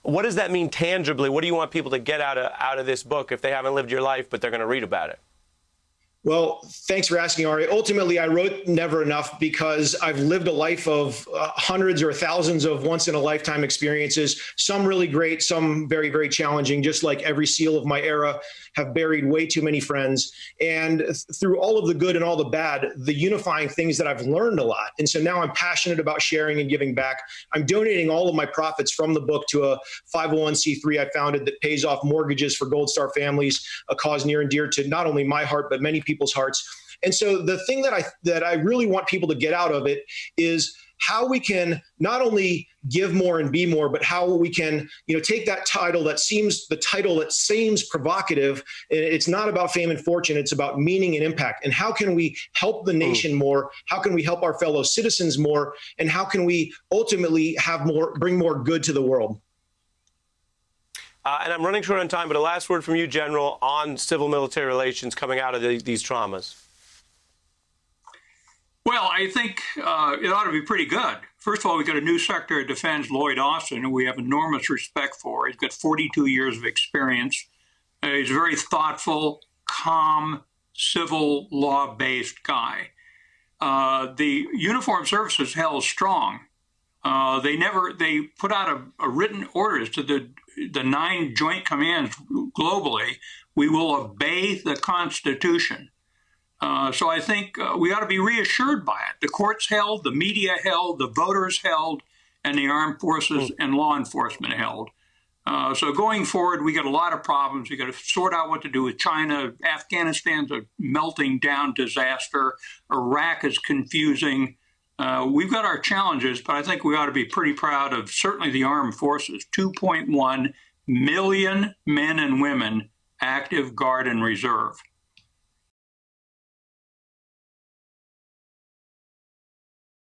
What does that mean tangibly? What do you want people to get out of this book if they haven't lived your life, but they're going to read about it? Well, thanks for asking, Ari. Ultimately, I wrote Never Enough because I've lived a life of hundreds or thousands of once-in-a-lifetime experiences, some really great, some very, very challenging, just like every SEAL of my era, have buried way too many friends. And through all of the good and all the bad, the unifying things that I've learned a lot. And so now I'm passionate about sharing and giving back. I'm donating all of my profits from the book to a 501c3 I founded that pays off mortgages for Gold Star families, a cause near and dear to not only my heart, but many people's hearts. And so the thing that I really want people to get out of it is how we can not only give more and be more, but how we can, take that title that seems provocative. It's not about fame and fortune. It's about meaning and impact. And how can we help the nation more? How can we help our fellow citizens more? And how can we ultimately bring more good to the world? And I'm running short on time, but a last word from you, General, on civil-military relations coming out of these traumas. Well, I think it ought to be pretty good. First of all, we've got a new Secretary of Defense, Lloyd Austin, who we have enormous respect for. He's got 42 years of experience. He's a very thoughtful, calm, civil law-based guy. The uniformed services held strong. They put out a written orders to the 9 joint commands globally. We will obey the Constitution. So I think we ought to be reassured by it. The courts held, the media held, the voters held, and the armed forces and law enforcement held. So going forward, we got a lot of problems. We got to sort out what to do with China. Afghanistan's a melting down disaster. Iraq is confusing. We've got our challenges, but I think we ought to be pretty proud of certainly the armed forces. 2.1 million men and women, active, guard, and reserve.